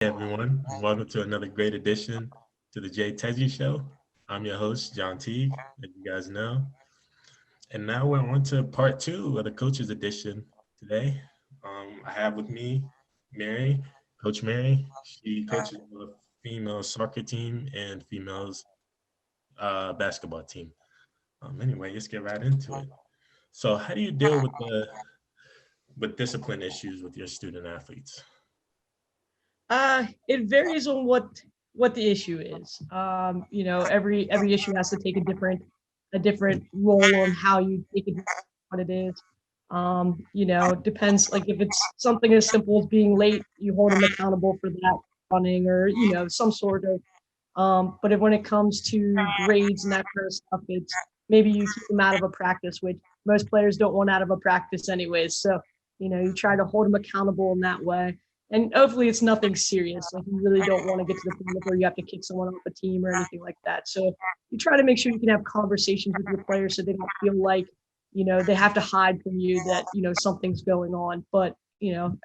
Hey everyone, and welcome to another great edition to the Jay Tezzy Show. I'm your host, John Teague, as you guys know. And now we're on to part two of the coaches edition today. I have with me Mary, Coach Mary. She coaches a female soccer team and females basketball team. Anyway, let's get right into it. So, how do you deal with the discipline issues with your student athletes? It varies on what the issue is. Every issue has to take a different role on how you take it, what it is. Depends. Like if it's something as simple as being late, you hold them accountable for that running or some sort of. But when it comes to grades and that kind of stuff, it's maybe you keep them out of a practice, which most players don't want out of a practice anyways. So, you try to hold them accountable in that way. And hopefully it's nothing serious. Like you really don't want to get to the point where you have to kick someone off a team or anything like that. So you try to make sure you can have conversations with your players so they don't feel like, they have to hide from you that, something's going on. But,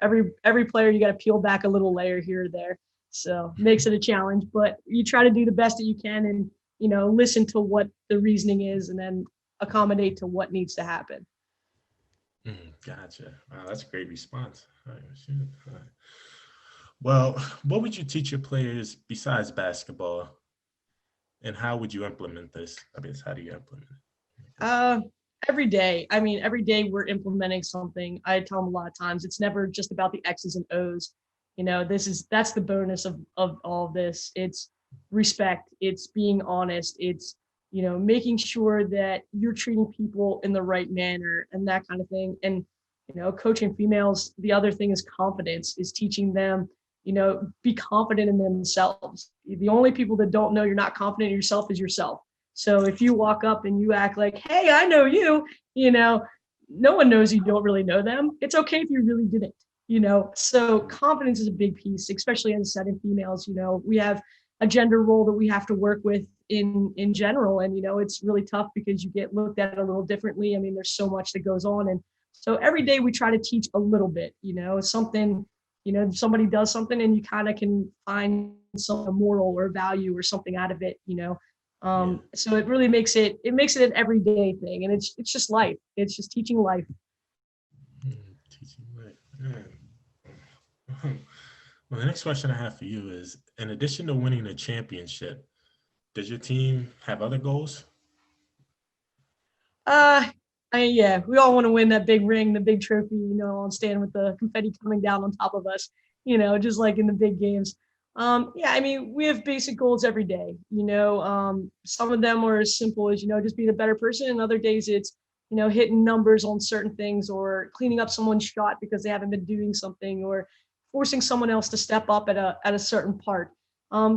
every player you got to peel back a little layer here or there, so makes it a challenge, but you try to do the best that you can and, listen to what the reasoning is and then accommodate to what needs to happen. Gotcha. Wow, that's a great response. All right, shoot. All right. Well, what would you teach your players besides basketball, and how would you implement this? I guess, how do you implement it? Uh, every day. I mean, every day we're implementing something. I tell them a lot of times it's never just about the X's and O's. That's the bonus of all of this. It's respect. It's being honest. It's making sure that you're treating people in the right manner and that kind of thing. And coaching females, the other thing is confidence. Is teaching them be confident in themselves. The only people that don't know you're not confident in yourself is yourself. So if you walk up and you act like, hey, I know you, no one knows you don't really know them. It's okay if you really didn't, So confidence is a big piece, especially as I said in females, we have a gender role that we have to work with in general. And, it's really tough because you get looked at a little differently. I mean, there's so much that goes on. And so every day we try to teach a little bit, something, somebody does something and you kind of can find some moral or value or something out of it. Yeah. So it makes it an everyday thing, and it's just life. It's just teaching life. Teaching right. Well, the next question I have for you is: in addition to winning a championship, does your team have other goals? Uh, yeah, we all want to win that big ring, the big trophy, and stand with the confetti coming down on top of us, just like in the big games. Yeah, I mean, we have basic goals every day. Some of them are as simple as just being a better person, and other days it's hitting numbers on certain things or cleaning up someone's shot because they haven't been doing something or forcing someone else to step up at a certain part.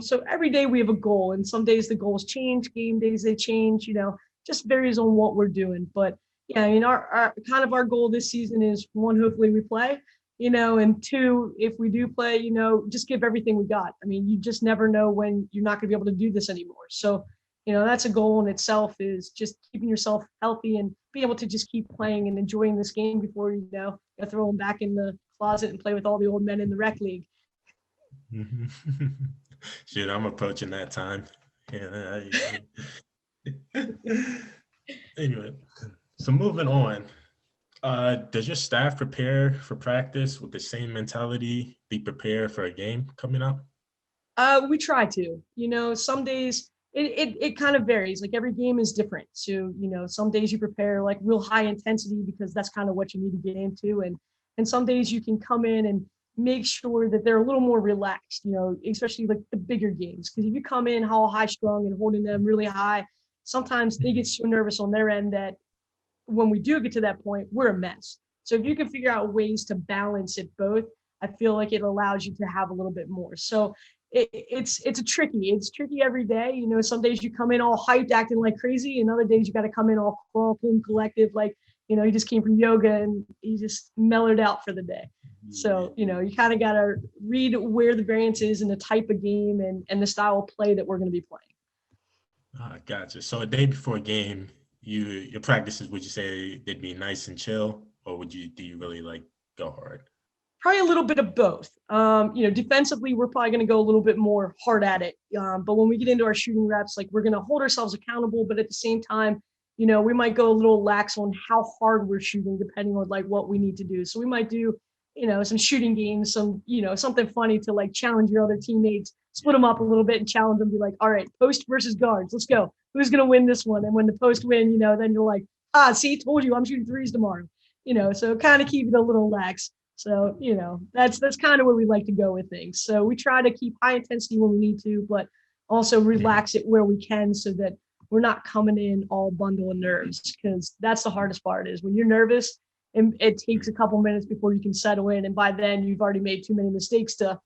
So every day we have a goal, and some days the goals change. Game days they change. Just varies on what we're doing. But yeah, I mean, our kind of our goal this season is one, hopefully we play, and two, if we do play, just give everything we got. I mean, you just never know when you're not going to be able to do this anymore. So, that's a goal in itself, is just keeping yourself healthy and be able to just keep playing and enjoying this game before, you throw them back in the closet and play with all the old men in the rec league. Shit, I'm approaching that time. Yeah. Anyway, so moving on. Does your staff prepare for practice with the same mentality be prepared for a game coming up? We try to. Some days it kind of varies. Like every game is different. So, some days you prepare like real high intensity because that's kind of what you need to get into. And some days you can come in and make sure that they're a little more relaxed, especially like the bigger games. Because if you come in all high strung and holding them really high, sometimes they get so nervous on their end that when we do get to that point, we're a mess. So if you can figure out ways to balance it both, I feel like it allows you to have a little bit more. So it's tricky every day. Some days you come in all hyped, acting like crazy, and other days you got to come in all calm and collective, like you just came from yoga and you just mellowed out for the day. Yeah. So you kind of got to read where the variance is and the type of game and the style of play that we're going to be playing. Gotcha. So a day before a game, your practices, would you say they'd be nice and chill, or do you really like go hard? Probably a little bit of both. Defensively, we're probably going to go a little bit more hard at it. But when we get into our shooting reps, like we're going to hold ourselves accountable, but at the same time, we might go a little lax on how hard we're shooting, depending on like what we need to do. So we might do, some shooting games, something funny to like challenge your other teammates, split them up a little bit and challenge them, be like, all right, post versus guards, let's go. Who's going to win this one? And when the post win, then you're like, see, told you I'm shooting threes tomorrow. So kind of keep it a little lax. So, that's kind of where we like to go with things. So we try to keep high intensity when we need to, but also relax it where we can so that we're not coming in all bundle of nerves, because that's the hardest part is when you're nervous and it takes a couple minutes before you can settle in. And by then you've already made too many mistakes to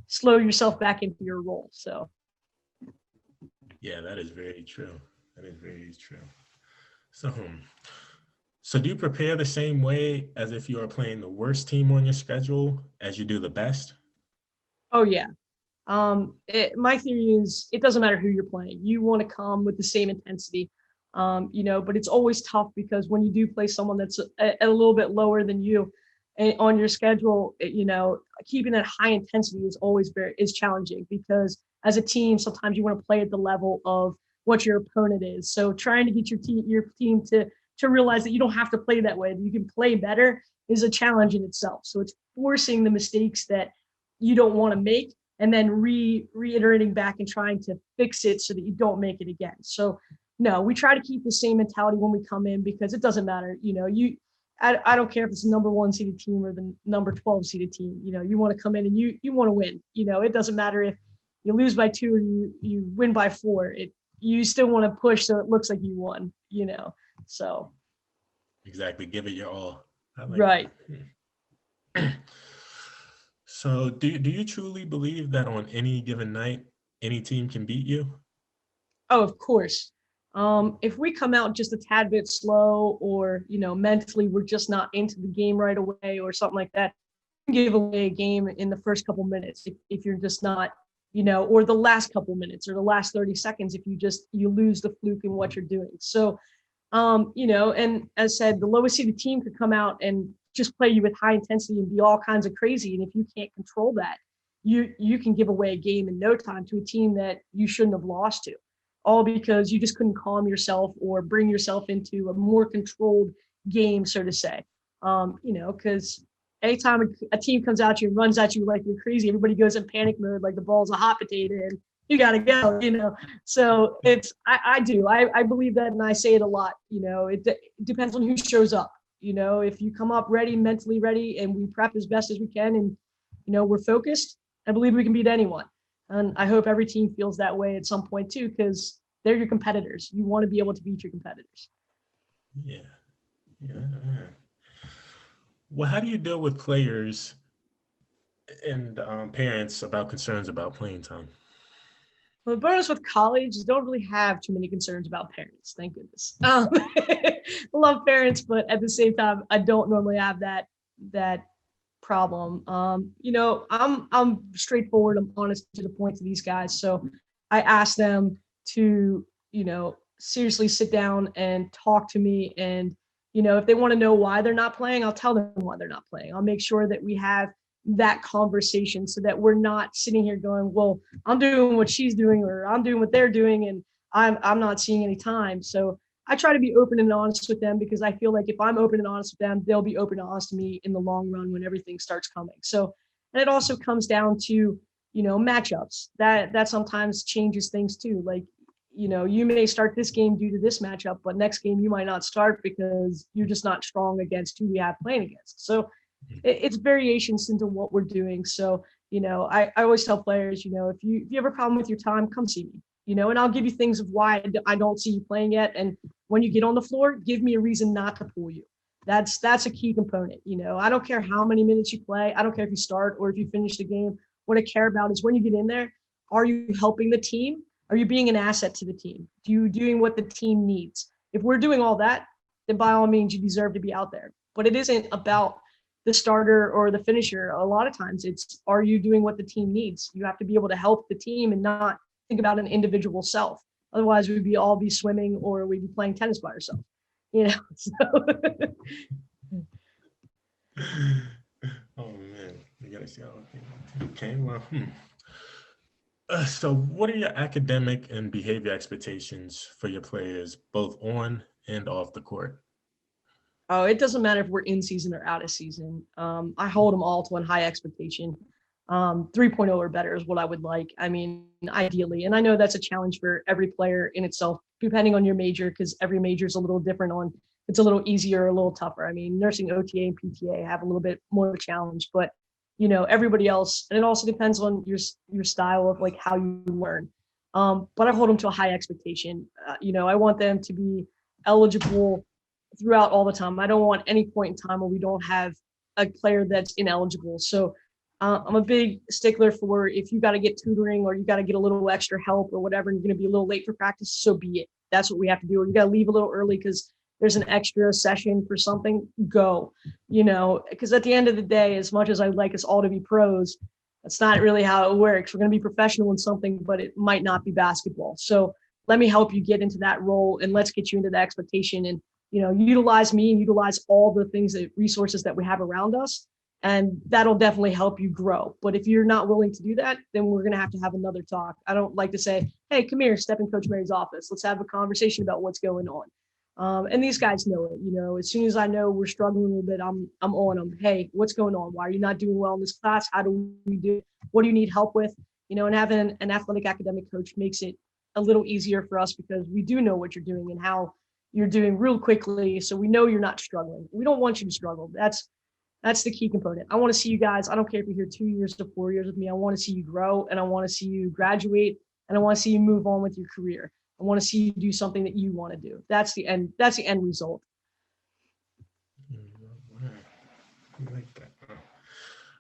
slow yourself back into your role. So. Yeah, that is very true. That is very true. So do you prepare the same way as if you are playing the worst team on your schedule as you do the best? Oh yeah. My theory is it doesn't matter who you're playing. You want to come with the same intensity, but it's always tough because when you do play someone that's a little bit lower than you on your schedule, keeping that high intensity is always is challenging because as a team, sometimes you want to play at the level of what your opponent is. So trying to get your team to realize that you don't have to play that way, that you can play better is a challenge in itself. So it's forcing the mistakes that you don't want to make and then reiterating back and trying to fix it so that you don't make it again. So no, we try to keep the same mentality when we come in because it doesn't matter. I don't care if it's the number 1 seeded team or the number 12 seeded team. You want to come in and you want to win. It doesn't matter if you lose by 2 or you win by 4. You still want to push so it looks like you won. So exactly, give it your all. Right. So do you truly believe that on any given night, any team can beat you? Oh, of course. If we come out just a tad bit slow or, mentally we're just not into the game right away or something like that, give away a game in the first couple minutes if you're just not, or the last couple minutes or the last 30 seconds if you lose the fluke in what you're doing. So, and as said, the lowest seeded team could come out and just play you with high intensity and be all kinds of crazy. And if you can't control that, you can give away a game in no time to a team that you shouldn't have lost to, all because you just couldn't calm yourself or bring yourself into a more controlled game, so to say. Because anytime a team comes at you and runs at you like you're crazy, everybody goes in panic mode like the ball's a hot potato and you got to go. So I believe that, and I say it a lot. It depends on who shows up. If you come up ready, mentally ready, and we prep as best as we can, and we're focused, I believe we can beat anyone. And I hope every team feels that way at some point too, because they're your competitors. You want to be able to beat your competitors. Yeah. Well, how do you deal with players and parents about concerns about playing time? Well, the bonus with college is don't really have too many concerns about parents. Thank goodness. I love parents, but at the same time, I don't normally have that problem. I'm straightforward. I'm honest to the point to these guys. So I ask them to, seriously sit down and talk to me. And, if they want to know why they're not playing, I'll tell them why they're not playing. I'll make sure that we have that conversation so that we're not sitting here going, well, I'm doing what she's doing or I'm doing what they're doing and I'm not seeing any time. So I try to be open and honest with them because I feel like if I'm open and honest with them, they'll be open and honest to me in the long run when everything starts coming. So, and it also comes down to, matchups that sometimes changes things too. Like, you may start this game due to this matchup, but next game you might not start because you're just not strong against who we have playing against. So it's variations into what we're doing. So, I always tell players, if you have a problem with your time, come see me, and I'll give you things of why I don't see you playing yet. And when you get on the floor, give me a reason not to pull you. That's a key component. I don't care how many minutes you play. I don't care if you start or if you finish the game. What I care about is when you get in there, are you helping the team? Are you being an asset to the team? Do you doing what the team needs? If we're doing all that, then by all means, you deserve to be out there. But it isn't about the starter or the finisher. A lot of times it's, are you doing what the team needs? You have to be able to help the team and not think about an individual self. Otherwise we'd all be swimming or we'd be playing tennis by ourselves, so. Oh man. gotta see how okay. Well, so what are your academic and behavior expectations for your players, both on and off the court? Oh, it doesn't matter if we're in season or out of season. I hold them all to a high expectation. 3.0 or better is what I would like. I mean, ideally, and I know that's a challenge for every player in itself, depending on your major, because every major is a little different. On it's a little easier, a little tougher. I mean, nursing, OTA, and PTA have a little bit more of a challenge, but everybody else, and it also depends on your style of like how you learn. But I hold them to a high expectation. I want them to be eligible throughout all the time. I don't want any point in time where we don't have a player that's ineligible. So I'm a big stickler for if you got to get tutoring or you got to get a little extra help or whatever, and you're going to be a little late for practice, so be it. That's what we have to do. Or you got to leave a little early because there's an extra session for something. Go, because at the end of the day, as much as I'd like us all to be pros, that's not really how it works. We're going to be professional in something, but it might not be basketball. So let me help you get into that role and let's get you into the expectation and utilize me and utilize all the things that resources that we have around us. And that'll definitely help you grow. But if you're not willing to do that, then we're going to have another talk. I don't like to say, hey, come here, step in Coach Mary's office. Let's have a conversation about what's going on. And these guys know it. As soon as I know we're struggling a little bit, I'm on them. Hey, what's going on? Why are you not doing well in this class? How do we do it? What do you need help with? And having an athletic academic coach makes it a little easier for us because we do know what you're doing and how you're doing real quickly. So we know you're not struggling. We don't want you to struggle. That's the key component. I want to see you guys. I don't care if you're here 2 years to 4 years with me. I want to see you grow and I want to see you graduate and I want to see you move on with your career. I want to see you do something that you want to do. That's the end. That's the end result. I like that.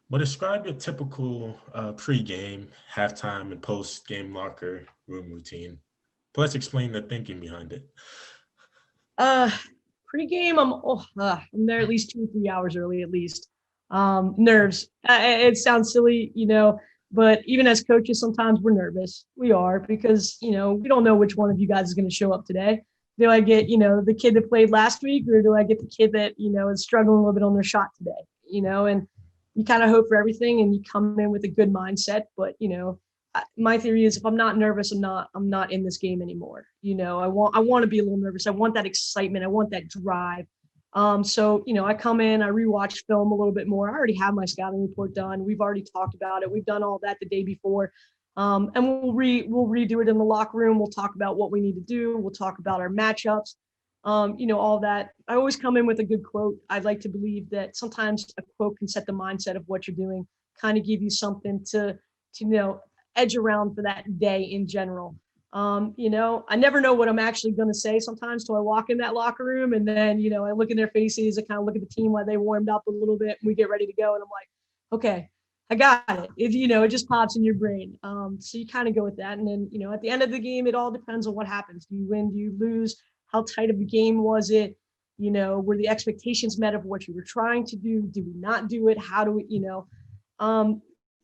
But describe your typical pre-game, halftime, and post-game locker room routine. Plus, explain the thinking behind it. Uh, Pre-game, I'm there at least 2 or 3 hours early, at least. Nerves. It sounds silly, but even as coaches, sometimes we're nervous. We are because we don't know which one of you guys is going to show up today. Do I get the kid that played last week, or do I get the kid that is struggling a little bit on their shot today? And you kind of hope for everything, and you come in with a good mindset. But my theory is if I'm not nervous, I'm not in this game anymore. I want to be a little nervous. I want that excitement. I want that drive. So I come in, I rewatch film a little bit more. I already have my scouting report done. We've already talked about it. We've done all that the day before. And we'll redo it in the locker room. We'll talk about what we need to do. We'll talk about our matchups. All that. I always come in with a good quote. I'd like to believe that sometimes a quote can set the mindset of what you're doing, kind of give you something to edge around for that day in general. I never know what I'm actually going to say sometimes till I walk in that locker room and then, I look in their faces, I kind of look at the team while they warmed up a little bit and we get ready to go. And I'm like, okay, I got it. It just pops in your brain. So you kind of go with that. And then, at the end of the game, it all depends on what happens. Do you win? Do you lose? How tight of a game was it? Were the expectations met of what you were trying to do? Did we not do it? How do we,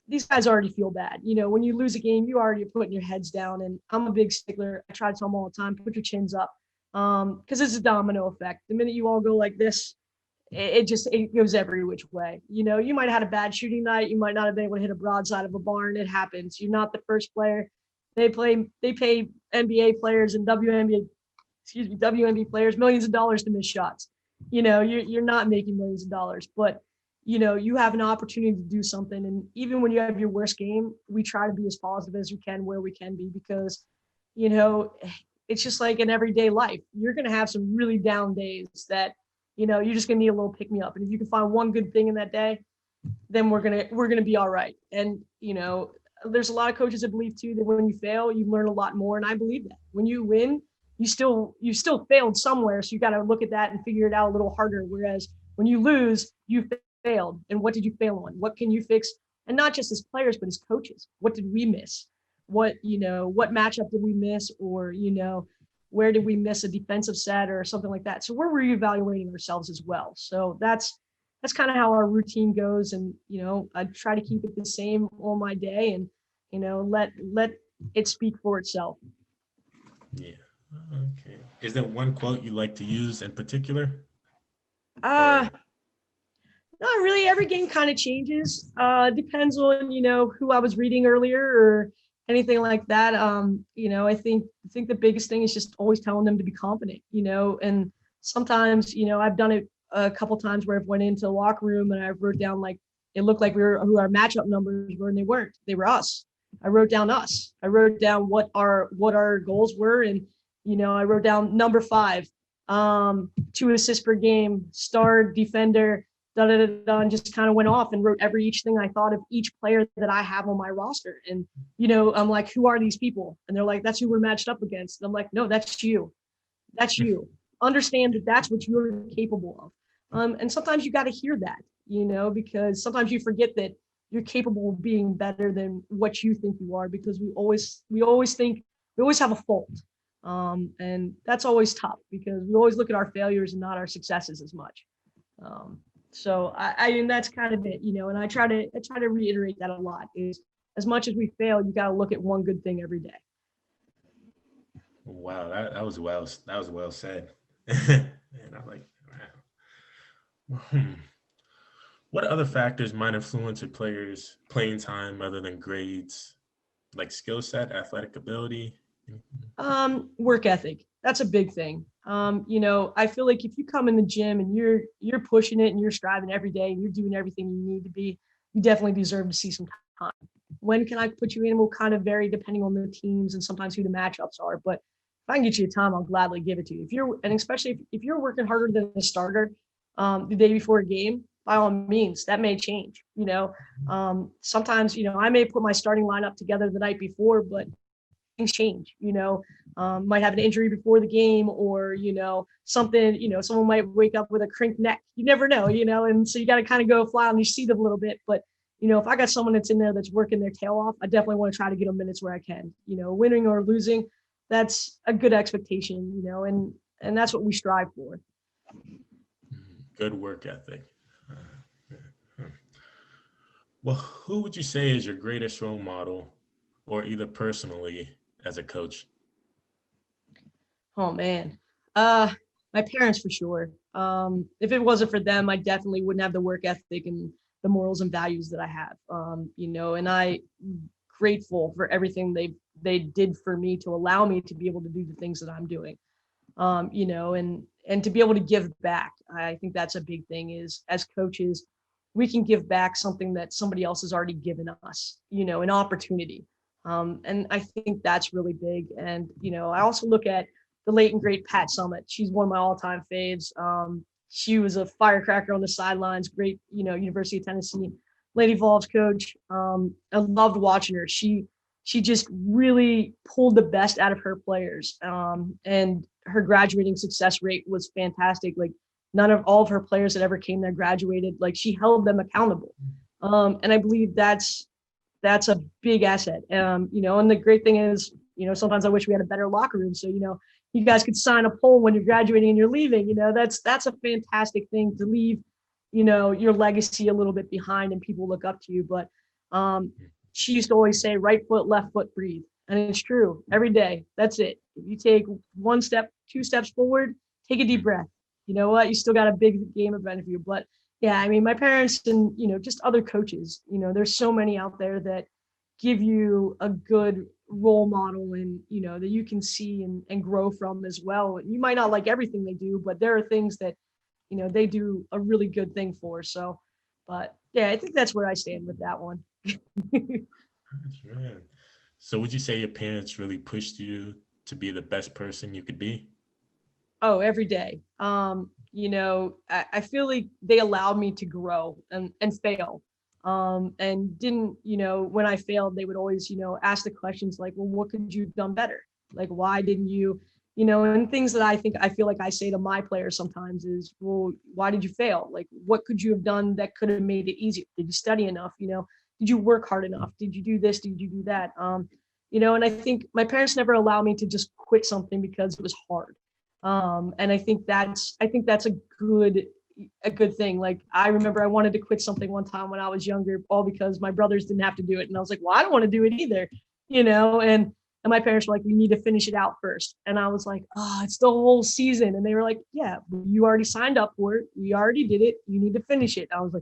these guys already feel bad. When you lose a game, you already are putting your heads down. And I'm a big stickler. I try to tell them all the time, put your chins up. Because it's a domino effect. The minute you all go like this, it goes every which way. You might have had a bad shooting night. You might not have been able to hit a broadside of a barn. It happens. You're not the first player. They pay NBA players and WNBA players millions of dollars to miss shots. You're not making millions of dollars, but you have an opportunity to do something. And even when you have your worst game, we try to be as positive as we can where we can be, because, it's just like in everyday life, you're going to have some really down days that, you're just going to need a little pick me up. And if you can find one good thing in that day, then we're going to be all right. And, there's a lot of coaches that believe too, that when you fail, you learn a lot more. And I believe that when you win, you still failed somewhere. So you got to look at that and figure it out a little harder. Whereas when you lose, you failed. And what did you fail on? What can you fix? And not just as players, but as coaches. What did we miss? What matchup did we miss? Or, where did we miss a defensive set or something like that? So we're reevaluating ourselves as well. So that's kind of how our routine goes. And, I try to keep it the same all my day and, let it speak for itself. Yeah. Okay. Is there one quote you like to use in particular? No, Not really. Every game kind of changes. Depends on, who I was reading earlier or anything like that. I think the biggest thing is just always telling them to be confident, and sometimes, I've done it a couple times where I've went into the locker room and I wrote down like it looked like we were who our matchup numbers were and they weren't. They were us. I wrote down us. I wrote down what our goals were, and I wrote down number 5, 2 assists per game, star defender, da da da da, and just kind of went off and wrote each thing I thought of each player that I have on my roster. And I'm like, who are these people? And they're like, that's who we're matched up against. And I'm like, no, that's you. That's you. Understand that that's what you're capable of. And sometimes you got to hear that, because sometimes you forget that you're capable of being better than what you think you are, because we always have a fault. And that's always tough because we always look at our failures and not our successes as much. So I and that's kind of it, and I try to reiterate that a lot is as much as we fail, you got to look at one good thing every day. Wow, that was well said. And I'm like, wow. What other factors might influence a player's playing time other than grades, like skill set, athletic ability? Work ethic. That's a big thing. I feel like if you come in the gym and you're pushing it and you're striving every day and you're doing everything you need to be, you definitely deserve to see some time. When can I put you in will kind of vary depending on the teams and sometimes who the matchups are. But if I can get you time, I'll gladly give it to you. And especially if you're working harder than a starter the day before a game, by all means, that may change. Sometimes, I may put my starting lineup together the night before, but things change, might have an injury before the game or, something, someone might wake up with a crinked neck. You never know, and so you got to kind of go fly on your seat a little bit. But, if I got someone that's in there that's working their tail off, I definitely want to try to get them minutes where I can, winning or losing. That's a good expectation, and that's what we strive for. Good work ethic. Well, who would you say is your greatest role model, or either personally as a coach? Oh man. Uh my parents for sure. If it wasn't for them, I definitely wouldn't have the work ethic and the morals and values that I have. And I grateful for everything they did for me to allow me to be able to do the things that I'm doing. And to be able to give back. I think that's a big thing is as coaches, we can give back something that somebody else has already given us, an opportunity. And I think that's really big. And, I also look at the late and great Pat Summit. She's one of my all-time faves. She was a firecracker on the sidelines, great, University of Tennessee Lady Vols coach. I loved watching her. She just really pulled the best out of her players. And her graduating success rate was fantastic. Like none of all of her players that ever came there graduated. Like she held them accountable. And I believe that's a big asset. And the great thing is, sometimes I wish we had a better locker room. So, you guys could sign a poll when you're graduating and you're leaving. That's a fantastic thing to leave, your legacy a little bit behind and people look up to you. But she used to always say, right foot, left foot, breathe. And it's true every day. That's it. If you take 1 step, 2 steps forward, take a deep breath. You know what? You still got a big game in front of you. But yeah, I mean, my parents and, just other coaches, there's so many out there that give you a good role model and, that you can see and grow from as well. You might not like everything they do, but there are things that, they do a really good thing for. So, but yeah, I think that's where I stand with that one. Man. So would you say your parents really pushed you to be the best person you could be? Oh, every day. I feel like they allowed me to grow and fail. And didn't, when I failed, they would always, ask the questions like, well, what could you have done better? Like, why didn't you, and things that I feel like I say to my players sometimes is, well, why did you fail? Like, what could you have done that could have made it easier? Did you study enough? Did you work hard enough? Did you do this? Did you do that? And I think my parents never allowed me to just quit something because it was hard. And I think that's a good thing. Like I remember I wanted to quit something one time when I was younger, all because my brothers didn't have to do it. And I was like, well, I don't want to do it either, and my parents were like, we need to finish it out first. And I was like, oh, it's the whole season. And they were like, yeah, you already signed up for it. We already did it. You need to finish it. I was like,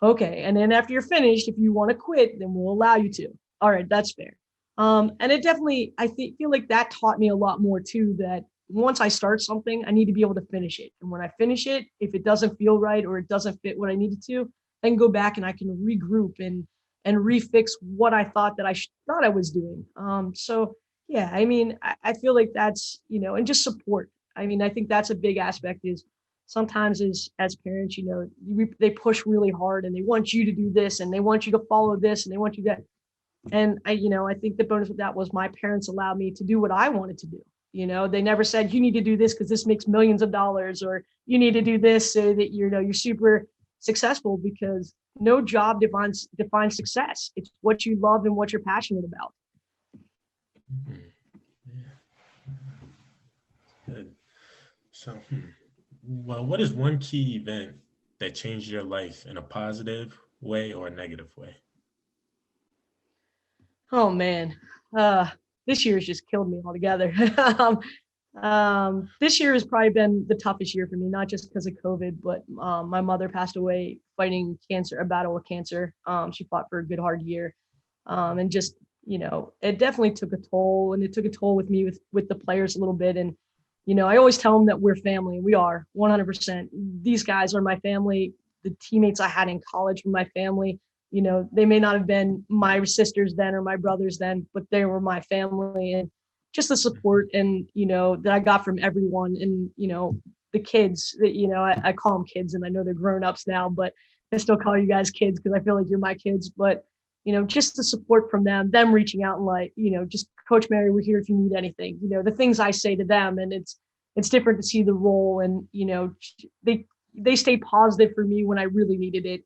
Okay. And then after you're finished, if you want to quit, then we'll allow you to. All right, that's fair. And it definitely, feel like that taught me a lot more too, that once I start something, I need to be able to finish it. And when I finish it, if it doesn't feel right or it doesn't fit what I needed to, I can go back and I can regroup and refix what I thought that thought I was doing. So yeah, I mean, I feel like that's, and just support. I mean, I think that's a big aspect is sometimes as parents, they push really hard and they want you to do this and they want you to follow this and they want you to, and I think the bonus with that was my parents allowed me to do what I wanted to do. They never said you need to do this because this makes millions of dollars, or you need to do this so that you're super successful, because no job defines success. It's what you love and what you're passionate about. Mhm. Yeah, good. So, well, what is one key event that changed your life in a positive way or a negative way? Oh man, uh, this year has just killed me altogether. This year has probably been the toughest year for me, not just because of COVID, but my mother passed away fighting cancer, a battle with cancer. She fought for a good hard year, and just it definitely took a toll, and it took a toll with me with the players a little bit. And I always tell them that we're family. We are 100%. These guys are my family. The teammates I had in college were my family. They may not have been my sisters then or my brothers then, but they were my family. And just the support and that I got from everyone, and the kids that I call them kids, and I know they're grown ups now, but I still call you guys kids because I feel like you're my kids. But just the support from them reaching out and like, just Coach Mary, we're here if you need anything. The things I say to them, and it's different to see the role, and they they stayed positive for me when I really needed it.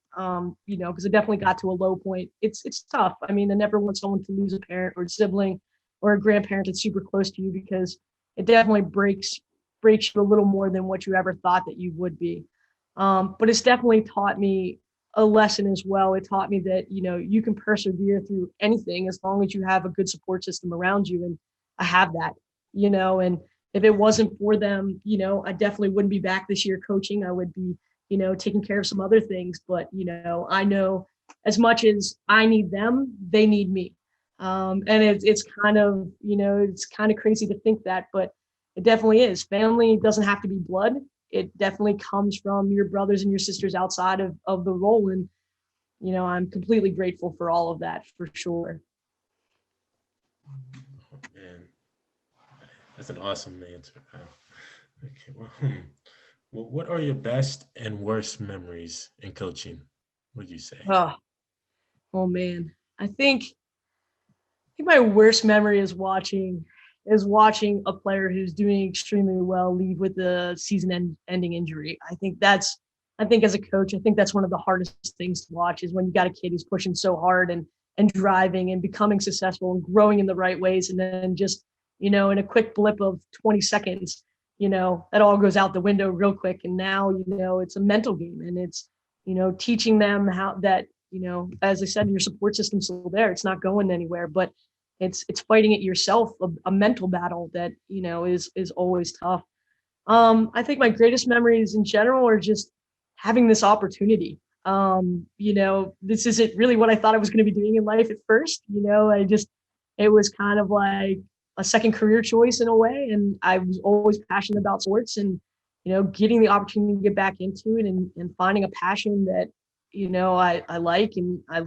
Because it definitely got to a low point. It's tough. I mean, I never want someone to lose a parent or a sibling or a grandparent that's super close to you, because it definitely breaks you a little more than what you ever thought that you would be. But it's definitely taught me a lesson as well. It taught me that you can persevere through anything as long as you have a good support system around you, and I have that. And if it wasn't for them, I definitely wouldn't be back this year coaching. I would be, taking care of some other things. But I know as much as I need them, they need me. And it's kind of, it's kind of crazy to think that, but it definitely is. Family doesn't have to be blood. It definitely comes from your brothers and your sisters outside of the role. And, I'm completely grateful for all of that for sure. Oh, man, that's an awesome answer. Wow. Okay, well, well, what are your best and worst memories in coaching? Would you say? Oh, oh man. I think my worst memory is watching a player who's doing extremely well leave with a ending injury. I think as a coach, I think that's one of the hardest things to watch, is when you got a kid who's pushing so hard and driving and becoming successful and growing in the right ways, and then just in a quick blip of 20 seconds, that all goes out the window real quick. And now it's a mental game, and it's teaching them how that, as I said, your support system's still there. It's not going anywhere, but it's fighting it yourself, a mental battle that is always tough. I think my greatest memories in general are just having this opportunity. This isn't really what I thought I was going to be doing in life at first. It was kind of like a second career choice in a way. And I was always passionate about sports, and, getting the opportunity to get back into it, and finding a passion that, I like, and I,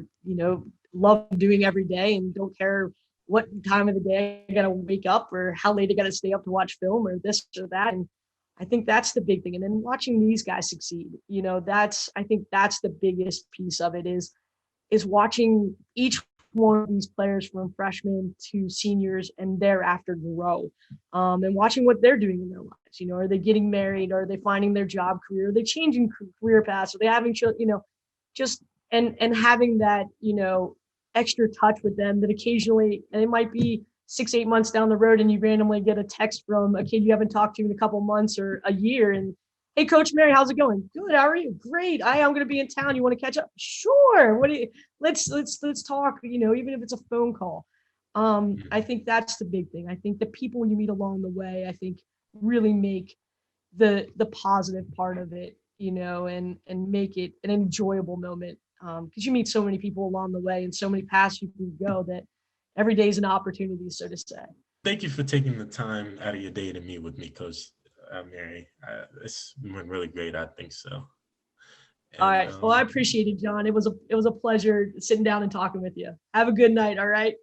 love doing every day, and don't care what time of the day I got to wake up or how late I got to stay up to watch film or this or that. And I think that's the big thing. And then watching these guys succeed, I think that's the biggest piece of it, is watching each one of these players from freshmen to seniors and thereafter grow, and watching what they're doing in their lives. Are they getting married? Are they finding their job career? Are they changing career paths? Are they having children? Just and having that, extra touch with them that occasionally, and it might be 6, 8 months down the road, and you randomly get a text from a kid you haven't talked to in a couple months or a year, and hey, Coach Mary, how's it going? Good. How are you? Great. I'm going to be in town. You want to catch up? Sure. What do you? Let's talk. Even if it's a phone call. I Mhm. think that's the big thing. I think the people you meet along the way, I think, really make the positive part of it, and make it an enjoyable moment. because you meet so many people along the way and so many paths you can go that every day is an opportunity, so to say. Thank you for taking the time out of your day to meet with me, Coach Mary. It's been really great. I think so. All And right. Well, I appreciate it, John. It was a pleasure sitting down and talking with you. Have a good night. All right.